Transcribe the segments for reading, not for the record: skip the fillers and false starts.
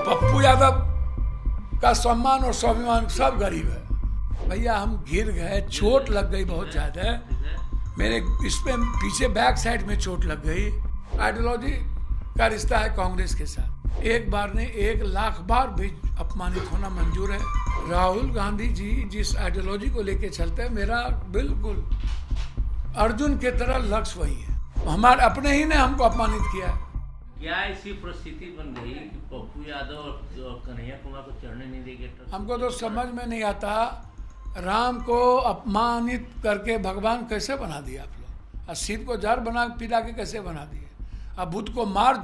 पप्पू यादव का सम्मान और स्वाभिमान सब गरीब है। भैया हम गिर गए, चोट लग गई बहुत ज्यादा। मेरे इसमें पीछे बैक साइड में चोट लग गई। आइडियोलॉजी का रिश्ता है कांग्रेस के साथ। एक बार ने 1,00,000 बार भी अपमानित होना मंजूर है। राहुल गांधी जी जिस आइडियोलॉजी को लेके चलते हैं, मेरा बिल्कुल अर्जुन के तरह लक्ष्य वही है। हमारे अपने ही ने हमको अपमानित किया है। क्या ऐसी परिस्थिति बन गई कि पप्पू यादव और कन्हैया कुमार को चढ़ने नहीं देंगे? हमको तो समझ में नहीं आता, राम को अपमानित करके भगवान कैसे बना दिया आप लोग? और सीत को जहर बना पिला के कैसे बना दिए? अब बुद्ध को मार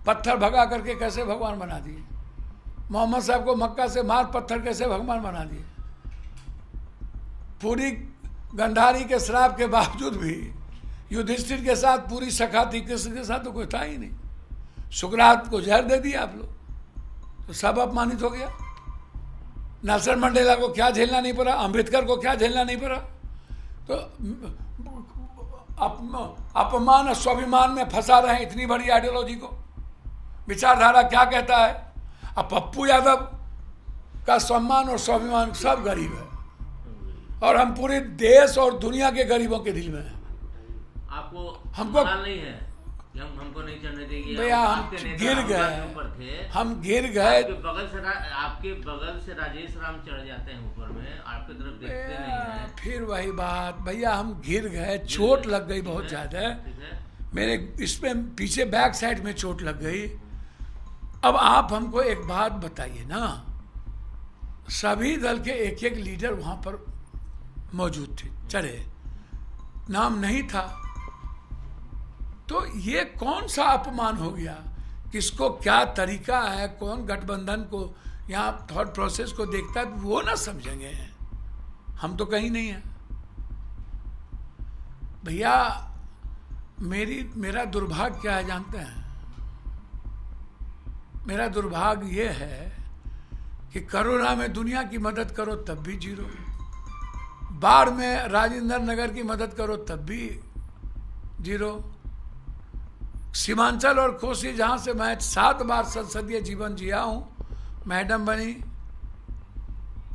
पत्थर भगा करके कैसे भगवान बना दिए? मोहम्मद साहब को मक्का से मार पत्थर कैसे भगवान बना दिए? पूरी गंधारी के श्राप के बावजूद भी युधिष्ठिर के साथ पूरी सखा थी, कृष्ण के साथ तो कोई था ही नहीं। सुकरात को जहर दे दिया आप लोग, तो सब अपमानित हो गया। नेल्सन मंडेला को क्या झेलना नहीं पड़ा, अम्बेडकर को क्या झेलना नहीं पड़ा। तो अपमान और स्वाभिमान में फंसा रहे हैं इतनी बड़ी आइडियोलॉजी को। विचारधारा क्या कहता है? अब पप्पू यादव का सम्मान और स्वाभिमान सब गरीब है, और हम पूरे देश और दुनिया के गरीबों के दिल में हैं। आपको हमको नहीं है कि हमको नहीं चढ़ने देंगे भैया, हम गिर गए, हम गिर गए। आपके बगल से राजेश राम चढ़ जाते हैं ऊपर में, आपकी तरफ देखते नहीं हैं। फिर वही बात भैया, हम गिर गए, चोट लग गई बहुत ज्यादा। मेरे इसमें पीछे बैक साइड में चोट लग गई। अब आप हमको एक बात बताइए ना, सभी दल के एक एक लीडर वहां पर मौजूद थे, चढ़े, नाम नहीं था, तो ये कौन सा अपमान हो गया? किसको क्या तरीका है, कौन गठबंधन को यहाँ थॉट प्रोसेस को देखता है, वो ना समझेंगे। हम तो कहीं नहीं है भैया। मेरा दुर्भाग्य क्या है जानते हैं? मेरा दुर्भाग्य ये है कि कोरोना में दुनिया की मदद करो तब भी जीरो, बाढ़ में राजेंद्र नगर की मदद करो तब भी जीरो, सीमांचल और कोसी जहां से मैं 7 बार संसदीय जीवन जिया हूं, मैडम बनी,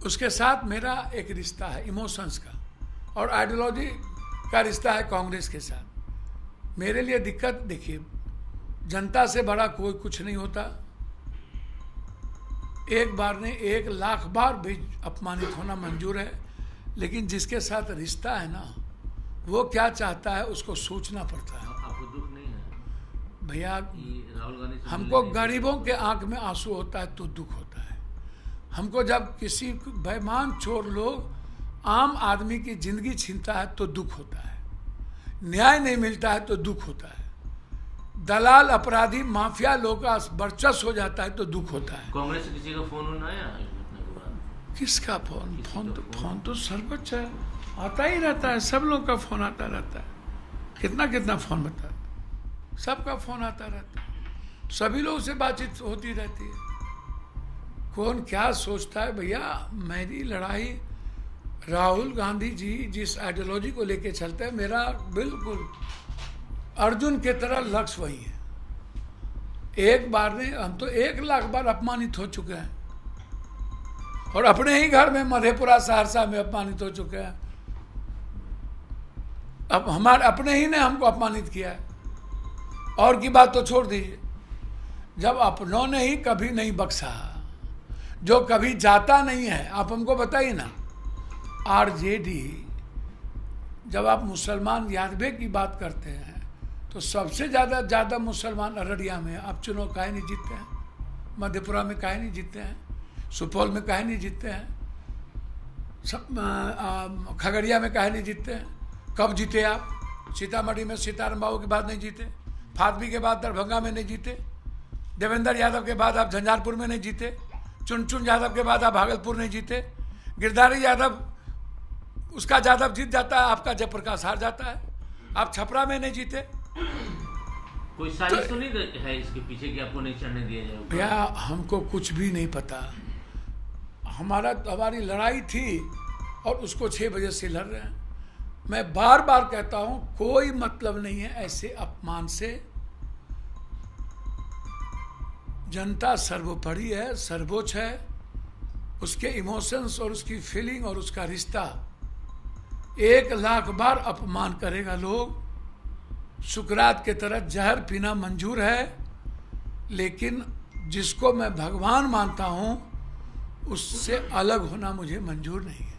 उसके साथ मेरा एक रिश्ता है इमोशंस का, और आइडियोलॉजी का रिश्ता है कांग्रेस के साथ। मेरे लिए दिक्कत देखिए, जनता से बड़ा कोई कुछ नहीं होता। एक बार ने 1,00,000 बार भी अपमानित होना मंजूर है, लेकिन जिसके साथ रिश्ता है ना, वो क्या चाहता है उसको सोचना पड़ता है। आपको दुख नहीं है भैया? राहुल गांधी हमको गरीबों के आंख में आंसू होता है तो दुख होता है। हमको जब किसी बेईमान चोर लोग आम आदमी की जिंदगी छीनता है तो दुख होता है, न्याय नहीं मिलता है तो दुख होता है, दलाल अपराधी माफिया लोग का वर्चस्व हो जाता है तो दुख होता है। कांग्रेस से किसी का फोन आया? किसका फोन? फोन तो सर्वोच्च है, आता ही रहता है, सब लोग का फोन आता रहता है। कितना फोन बता, सबका फोन आता रहता है, सभी लोगों से बातचीत होती रहती है। कौन क्या सोचता है भैया? मेरी लड़ाई राहुल गांधी जी जिस आइडियोलॉजी को लेके चलते हैं, मेरा बिल्कुल अर्जुन के तरह लक्ष्य वही है। एक बार ने हम तो 1,00,000 बार अपमानित हो चुके हैं, और अपने ही घर में मधेपुरा सहरसा में अपमानित हो चुके हैं। अब हमारे अपने ही ने हमको अपमानित किया है, और की बात तो छोड़ दीजिए। जब अपनों ने ही कभी नहीं बख्शा, जो कभी जाता नहीं है, आप हमको बताइए ना। आरजेडी, जब आप मुसलमान यादवे की बात करते हैं तो सबसे ज़्यादा मुसलमान अररिया में। आप चुनाव काहे नहीं जीतते हैं? मधेपुरा में काहे नहीं जीतते हैं? सुपौल में काहे नहीं जीतते हैं? खगड़िया में काहे नहीं जीतते हैं? कब जीते आप? सीतामढ़ी में सीताराम बाबू के बाद नहीं जीते, फातमी के बाद दरभंगा में नहीं जीते, देवेंद्र यादव के बाद आप झंझारपुर में नहीं जीते, चुनचुन यादव के बाद आप भागलपुर नहीं जीते, गिरधारी यादव उसका यादव जीत जाता है, आपका जयप्रकाश हार जाता है, आप छपरा में नहीं जीते। कोई साजिश तो नहीं है इसके पीछे कि आपको नहीं चढ़ने दिया जाए? भैया हमको कुछ भी नहीं पता। हमारी लड़ाई थी और उसको 6 बजे से लड़ रहे हैं। मैं बार बार कहता हूं, कोई मतलब नहीं है ऐसे अपमान से। जनता सर्वोपरि है, सर्वोच्च है। उसके इमोशंस और उसकी फीलिंग और उसका रिश्ता 1,00,000 बार अपमान करेगा लोग। सुकरात के तरह जहर पीना मंजूर है, लेकिन जिसको मैं भगवान मानता हूं उससे अलग होना मुझे मंजूर नहीं है।